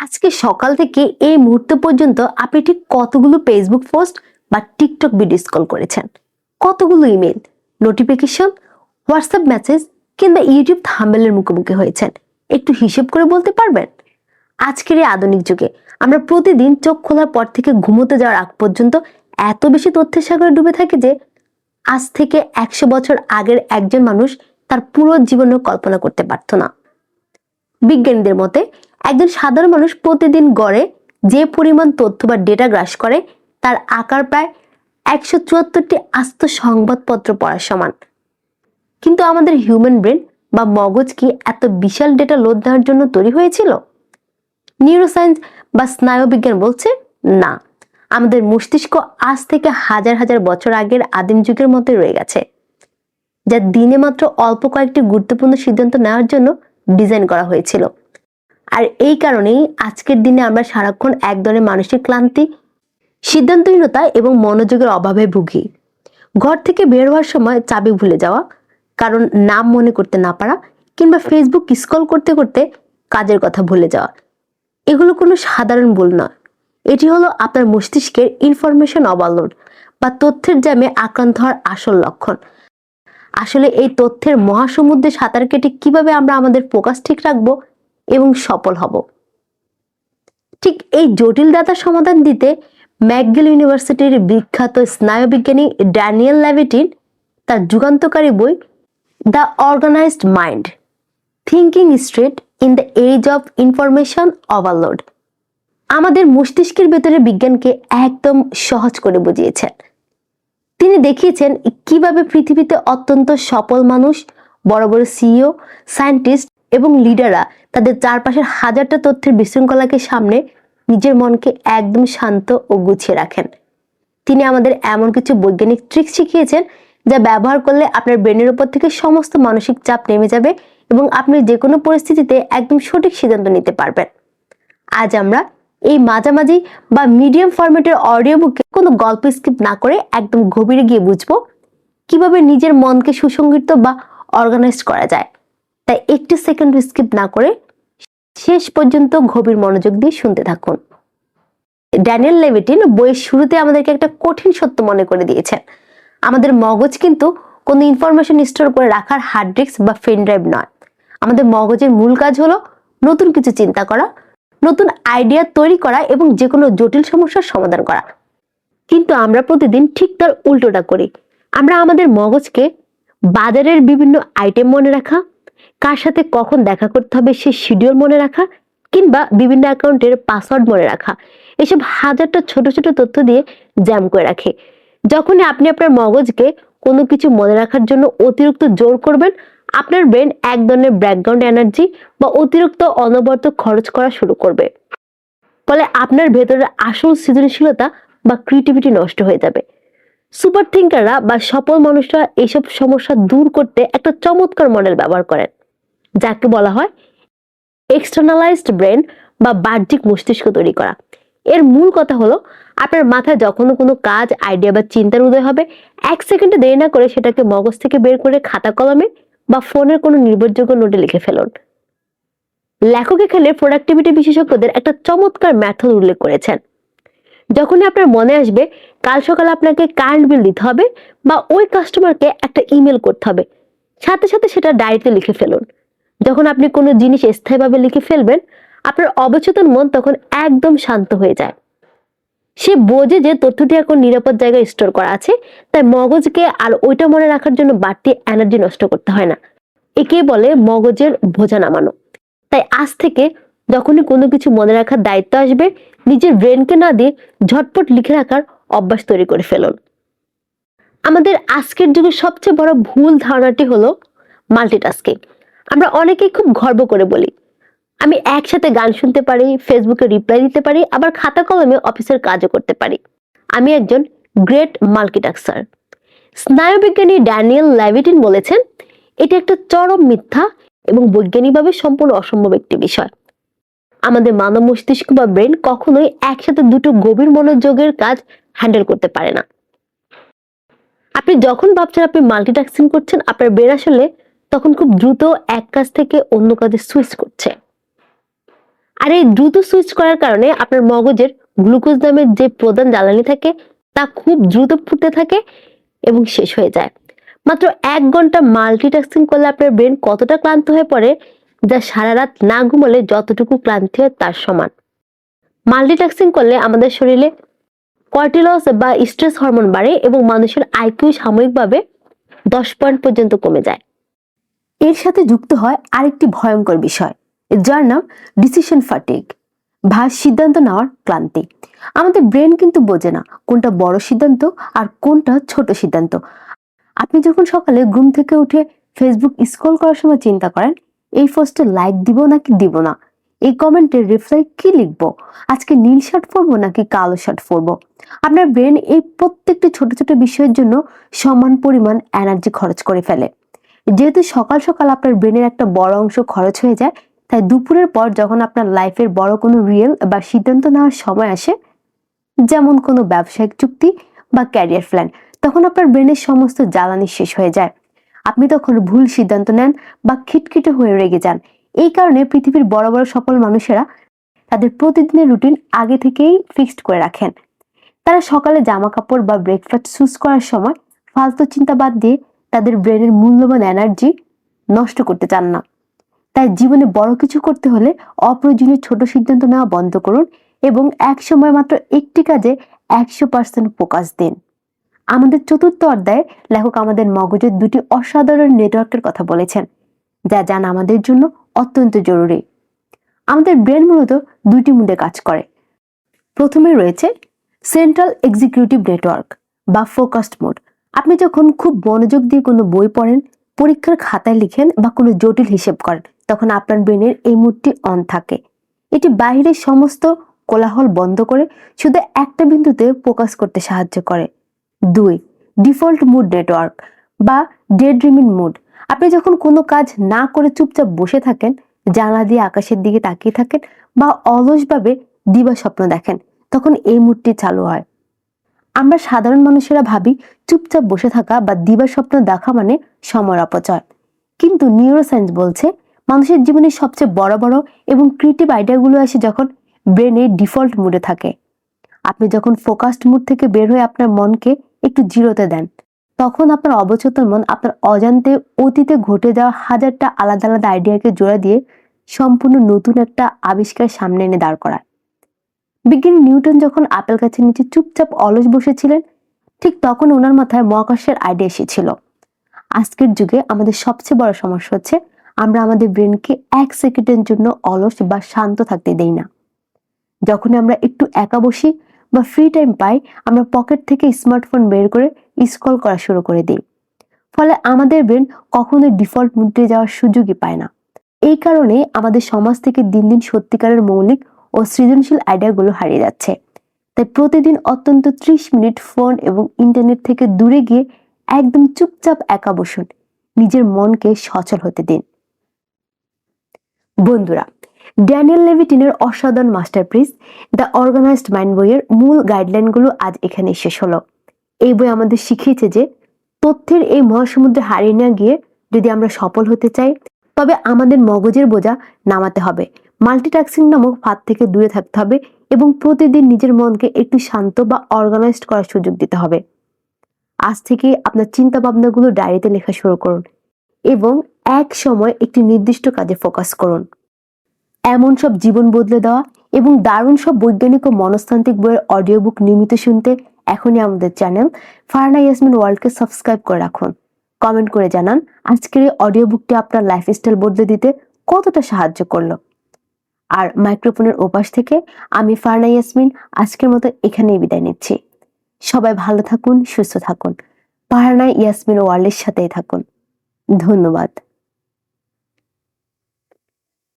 আজকে সকাল থেকে এই মুহূর্ত পর্যন্ত আপনি ঠিক কতগুলো ফেসবুক পোস্ট বা টিকটক ভিডিও স্ক্রল করেছেন, কতগুলো ইমেল, নোটিফিকেশন, হোয়াটসঅ্যাপ মেসেজ কিংবা ইউটিউব থাম্বনেলের মুখোমুখি হয়েছেন, একটু হিসেব করে বলতে পারবেন? আজকের এই আধুনিক যুগে আমরা প্রতিদিন চোখ খোলার পর থেকে ঘুমোতে যাওয়ার আগ পর্যন্ত এত বেশি তথ্যের সাগরে ডুবে থাকি যে আজ থেকে 100 বছর আগের একজন মানুষ তার পুরো জীবনের কল্পনা করতে পারত না। বিজ্ঞানীদের মতে একজন সাধারণ মানুষ প্রতিদিন গড়ে যে পরিমাণ তথ্য বা ডেটা গ্রাস করে তার আকার প্রায় 174টি আস্ত সংবাদপত্র পড়ার সমান। কিন্তু আমাদের হিউম্যান ব্রেন বা মগজ কি এত বিশাল ডেটা লোড দেওয়ার জন্য তৈরি হয়েছিল? নিউরোসায়েন্স বা স্নায়ুবিজ্ঞান বলছে না, আমাদের মস্তিষ্ক আজ থেকে হাজার হাজার বছর আগের আদিম যুগের মতোই রয়ে গেছে, যা দিনে মাত্র অল্প কয়েকটি গুরুত্বপূর্ণ সিদ্ধান্ত নেওয়ার জন্য ডিজাইন করা হয়েছিল। আর এই কারণেই আজকের দিনে আমরা সারাক্ষণ এক ধরনের মানসিক ক্লান্তি, সিদ্ধান্তহীনতা এবং মনোযোগের অভাবে ভুগি। ঘর থেকে বের হওয়ার সময় চাবি ভুলে যাওয়া, কারণ নাম মনে করতে না পারা, কিংবা ফেসবুক স্ক্রল করতে করতে কাজের কথা ভুলে যাওয়া, এগুলো কোনো সাধারণ ভুল নয়। এটি হলো আপনার মস্তিষ্কের ইনফরমেশন ওভারলোড বা তথ্যের জ্যামে আক্রান্ত হওয়ার আসল লক্ষণ। আসলে এই তথ্যের মহাসমুদ্রে সাঁতার কেটে কিভাবে আমরা আমাদের ফোকাস ঠিক রাখবো এবং সফল হব, ঠিক এই জটিল ডাটার সমাধান দিতে ম্যাকগিল ইউনিভার্সিটির বিখ্যাত স্নায়ুবিজ্ঞানী ড্যানিয়েল লেভিটিন তার যুগান্তকারী বই the organized mind, thinking straight in the age of information overload আমাদের মস্তিষ্কের ভেতরে বিজ্ঞানকে একদম সহজ করে বুঝিয়েছেন। তিনি দেখিয়েছেন কিভাবে পৃথিবীতে অত্যন্ত সফল মানুষ, বড় বড় সিইও, সায়েন্টিস্ট এবং লিডাররা তাদের চারপাশের হাজারটা তথ্যের বিশৃঙ্খলাকে সামনে নিজের মনকে একদম শান্ত ও গুছিয়ে রাখেন। তিনি আমাদের এমন কিছু বৈজ্ঞানিক ট্রিক শিখিয়েছেন যা ব্যবহার করলে আপনার ব্রেনের উপর থেকে সমস্ত মানসিক চাপ নেমে যাবে এবং আপনি যে কোনো পরিস্থিতিতে একদম সঠিক সিদ্ধান্ত নিতে পারবেন। আজ আমরা এই মাঝামাঝি বা মিডিয়াম ফরম্যাটের অডিও বুকে কোনো গল্প স্কিপ না করে একদম গভীরে গিয়ে বুঝবো কিভাবে নিজের মনকে সুসংগঠিত বা অর্গানাইজড করা যায়। তাই একটি সেকেন্ড স্কিপ না করে শেষ পর্যন্ত গভীর মনোযোগ দিয়ে শুনতে থাকুন। ড্যানিয়েল লেভিটিন বইয়ের শুরুতে আমাদেরকে একটা কঠিন সত্য মনে করে দিয়েছেন। আমাদের মগজ কিন্তু কোনো ইনফরমেশন স্টোর করে রাখার হার্ড ডিস্ক বা পেন ড্রাইভ নয়। আমাদের মগজের মূল কাজ হলো নতুন কিছু চিন্তা করা, নতুন আইডিয়া তৈরি করা এবং যে কোনো জটিল সমস্যার সমাধান করা। কিন্তু আমরা প্রতিদিন ঠিক তার উল্টোটা করি। আমরা আমাদের মগজকে বাজারের বিভিন্ন আইটেম মনে রাখা, কার সাথে কখন দেখা করতে হবে সে শিডিউল মনে রাখা, কিংবা বিভিন্ন অ্যাকাউন্টের পাসওয়ার্ড মনে রাখা, এসব হাজারটা ছোট ছোট তথ্য দিয়ে জ্যাম করে রাখে। যখনই আপনি আপনার মগজকে কোনো কিছু মনে রাখার জন্য অতিরিক্ত জোর করবেন, আপনার ব্রেন এক ধরনের ব্যাকগ্রাউন্ড এনার্জি বা অতিরিক্ত অনবরত খরচ করা শুরু করবে। ফলে আপনার ভেতরের আসল সৃজনশীলতা বা ক্রিয়েটিভিটি নষ্ট হয়ে যাবে। সুপার থিঙ্কাররা বা সফল মানুষরা এইসব সমস্যা দূর করতে একটা চমৎকার মডেল ব্যবহার করেন, যাকে বলা হয় এক্সটার্নালাইজড ব্রেন বা বাহ্যিক মস্তিষ্ক তৈরি করা। এর মূল কথা হলো আপনার মাথায় যখন কোনো কাজ, আইডিয়া বা চিন্তার উদয় হবে, 1 সেকেন্ডে দেরি না করে সেটাকে মগজ থেকে বের করে খাতা কলমে বা ফোনের কোনো নির্ভরযোগ্য নোটে লিখে ফেলুন। লেখক এখানে প্রোডাক্টিভিটি বিশেষজ্ঞদের একটা চমৎকার মেথড উল্লেখ করেছেন। যখনই আপনার মনে আসবে কাল সকালে আপনাকে কারেন্ট বিল দিতে হবে বা ওই কাস্টমারকে একটা ইমেল করতে হবে, সাথে সাথে সেটা ডায়েরিতে লিখে ফেলুন। যখন আপনি কোনো জিনিস স্থায়ীভাবে লিখে ফেলবেন, আপনার অবচেতন মন তখন একদম শান্ত হয়ে যায়। সে বোঝে যে তথ্যটি এখন নিরাপদ জায়গায় স্টোর করা আছে, তাই মগজকে আর ওইটা মনে রাখার জন্য বাড়তি এনার্জি নষ্ট করতে হয় না। একে বলে মগজের বোঝা নামানো। তাই আজ থেকে যখনই কোনো কিছু মনে রাখার দায়িত্ব আসবে, নিজের ব্রেনকে না দিয়ে ঝটপট লিখে রাখার অভ্যাস তৈরি করে ফেলুন। আমাদের আজকের যুগের সবচেয়ে বড় ভুল ধারণাটি হলো মাল্টিটাস্কিং। আমরা অনেকেই খুব গর্ব করে বলি, আমি একসাথে গান শুনতে পারি, ফেসবুকে রিপ্লাই দিতে পারি, আবার খাতা কলমে অফিসের কাজও করতে পারি। আমি একজন গ্রেট মাল্টিটাস্কার। স্নায়ুবিজ্ঞানী ড্যানিয়েল লেভিটিন বলেছেন এটি একটা চরম মিথ্যা এবং বৈজ্ঞানিকভাবে সম্পূর্ণ অসম্ভব একটি বিষয়। আমাদের মানব মস্তিষ্ক বা ব্রেন কখনোই একসাথে দুটো গভীর মনোযোগের কাজ হ্যান্ডেল করতে পারে না। আপনি যখন ভাবছেন আপনি মাল্টিটাস্কিং করছেন, আপনার ব্রেন আসলে তখন খুব দ্রুত এক কাজ থেকে অন্য কাজে সুইচ করছে। আর এই দ্রুত সুইচ করার কারণে আপনার মগজের গ্লুকোজ নামের যে প্রধান জ্বালানি থাকে তা খুব দ্রুত ফুটতে থাকে এবং শেষ হয়ে যায়। মাত্র 1 ঘন্টা মাল্টিটাস্কিং করলে আপনার ব্রেন কতটা ক্লান্ত হয়ে পড়ে, যা সারা রাত না ঘুমলে যতটুকু ক্লান্তি হয় তার সমান। মাল্টিটাস্কিং করলে আমাদের শরীরে কর্টিলস বা স্ট্রেস হরমোন বাড়ে এবং মানুষের আইকিউ সাময়িকভাবে 10 পয়েন্ট পর্যন্ত কমে যায়। এর সাথে যুক্ত হয় আরেকটি ভয়ঙ্কর বিষয়, যার নাম ডিসিশন ফাটিগ বা সিদ্ধান্ত নেওয়ার ক্লান্তি। আমাদের ব্রেন কিন্তু বোঝে না কোনটা বড় সিদ্ধান্ত আর কোনটা ছোট সিদ্ধান্ত। আপনি যখন সকালে ঘুম থেকে উঠে ফেসবুক স্ক্রল করার সময় চিন্তা করেন, এই পোস্টে লাইক দিব নাকি দিব না, এই কমেন্টের রিপ্লাই কি লিখবো, আজকে নীল শার্ট পরবো নাকি কালো শার্ট পরবো, আপনার ব্রেন এই প্রত্যেকটি ছোট ছোট বিষয়ের জন্য সমান পরিমাণ এনার্জি খরচ করে ফেলে। যেহেতু সকাল সকাল আপনার ব্রেনের একটা বড় অংশ খরচ হয়ে যায়, তাই দুপুরের পর যখন আপনার লাইফের বড় কোনো রিয়েল বা সিদ্ধান্ত নেওয়ার সময় আসে, যেমন কোনো ব্যবসায়িক চুক্তি বা ক্যারিয়ার প্ল্যান, তখন আপনার ব্রেনের সমস্ত জ্বালানি শেষ হয়ে যায়। আপনি তখন ভুল সিদ্ধান্ত নেন বা খিটখিটে হয়ে রেগে যান। এই কারণে পৃথিবীর বড় বড় সফল মানুষেরা তাদের প্রতিদিনের রুটিন আগে থেকেই ফিক্সড করে রাখেন। তারা সকালে জামা কাপড় বা ব্রেকফাস্ট চুজ করার সময় ফালতু চিন্তা বাদ দিয়ে তাদের ব্রেনের মূল্যবান এনার্জি নষ্ট করতে চান না। তাই জীবনে বড় কিছু করতে হলে অপ্রয়োজনীয় ছোট সিদ্ধান্ত নেওয়া বন্ধ করুন এবং এক সময় মাত্র একটি কাজে 100% ফোকাস দিন। আমাদের চতুর্থ অধ্যায়ে লেখক আমাদের মগজের দুটি অসাধারণ নেটওয়ার্কের কথা বলেছেন, যা জানা আমাদের জন্য অত্যন্ত জরুরি। আমাদের ব্রেন মূলত দুটি মোডে কাজ করে। প্রথমে রয়েছে সেন্ট্রাল এক্সিকিউটিভ নেটওয়ার্ক বা ফোকাসড মোড। আপনি যখন খুব মনোযোগ দিয়ে কোনো বই পড়েন, পরীক্ষার খাতায় লিখেন বা কোনো জটিল হিসেব করেন, তখন আপনার ব্রেনের এই মোডটি অন থাকে। এটি বাইরের সমস্ত কোলাহল বন্ধ করে শুধু একটা বিন্দুতে ফোকাস করতে সাহায্য করে। 2. ডিফল্ট মুড নেটওয়ার্ক বা ডে ড্রিমিং মুড। আপনি যখন কোনো কাজ না করে চুপচাপ বসে থাকেন, জানলা দিয়ে আকাশের দিকে তাকিয়ে থাকেন বা অলসভাবে দিবা স্বপ্ন দেখেন, তখন এই মুডটি চালু হয়। আমরা সাধারণ মানুষেরা ভাবি চুপচাপ বসে থাকা বা দিবা স্বপ্ন দেখা মানে সময়ের অপচয়, কিন্তু নিউরোসায়েন্স বলছে মানুষের জীবনে সবচেয়ে বড় বড় এবং ক্রিয়েটিভ আইডিয়াগুলো আসে যখন ব্রেনে ডিফল্ট মুডে থাকে। আপনি যখন ফোকাসড মুড থেকে বের হয়ে আপনার মনকে একটু জিরোতে দেন, তখন আপনার অবচেতন মন আপনার অজান্তে অতীতে ঘটে যাওয়া হাজারটা আলাদা আলাদা আইডিয়াকে জোড়া দিয়ে সম্পূর্ণ নতুন একটা আবিষ্কার সামনে এনে দাঁড় করায়। বিজ্ঞানী নিউটন যখন আপেল গাছের নিচে চুপচাপ অলস বসেছিলেন, ঠিক তখন ওনার মাথায় মহাকাশের আইডিয়া এসেছিল। আজকের যুগে আমাদের সবচেয়ে বড় সমস্যা হচ্ছে আমরা আমাদের ব্রেনকে 1 সেকেন্ডের জন্য অলস বা শান্ত থাকতে দেই না। যখন আমরা একটু একা বসি বা ফ্রি টাইম পাই, আমরা পকেট থেকে স্মার্টফোন বের করে স্ক্রল করা শুরু করে দিই। ফলে আমাদের ব্রেন কখনো ডিফল্ট মুডে যাওয়ার সুযোগই পায় না। এই কারণে আমাদের সমাজ থেকে দিন দিন সত্যিকারের মৌলিক ও সৃজনশীল আইডিয়াগুলো হারিয়ে যাচ্ছে। তাই প্রতিদিন অত্যন্ত 30 মিনিট ফোন এবং ইন্টারনেট থেকে দূরে গিয়ে একদম চুপচাপ একা বসুন, নিজের মনকে সচল হতে দিন। বন্ধুরা, ড্যানিয়েল লেভিটিনের অসাধারণ মাস্টারপিস দ্য অর্গানাইজড মাইন্ড বইয়ের মূল গাইডলাইনগুলো আজ এখানে শেষ হলো। এই বই আমাদের শিখিয়েছে যে তথ্যের এই মহাসমুদ্রে হারিয়ে না গিয়ে যদি আমরা সফল হতে চাই, তবে আমাদের মগজের বোঝা নামাতে হবে, মাল্টিটাস্কিং নামক ফাঁদ থেকে দূরে থাকতে হবে এবং প্রতিদিন নিজের মনকে একটু শান্ত বা অর্গানাইজড করার সুযোগ দিতে হবে। আজ থেকে আপনার চিন্তা ভাবনাগুলো ডায়েরিতে লেখা শুরু করুন এবং এক সময় একটি নির্দিষ্ট কাজে ফোকাস করুন। এমন সব জীবন বদলে দেওয়া এবং দারুণ সব বৈজ্ঞানিক ও মনস্তান্ত্রিক বইয়ের অডিও বুক নিয়মিত শুনতে এখনই আমাদের চ্যানেল ফারহানা ইয়াসমিন ওয়ার্ল্ডকে সাবস্ক্রাইব করে রাখুন। কমেন্ট করে জানান আজকের এই অডিও বুকটি আপনার লাইফস্টাইল বদলে দিতে কতটা সাহায্য করলো। আর মাইক্রোফোনের ওপাশ থেকে আমি ফারহানা ইয়াসমিন আজকের মতো এখানেই বিদায় নিচ্ছি। সবাই ভালো থাকুন, সুস্থ থাকুন, ফারহানা ইয়াসমিন ওয়ার্ল্ডের সাথেই থাকুন। ধন্যবাদ।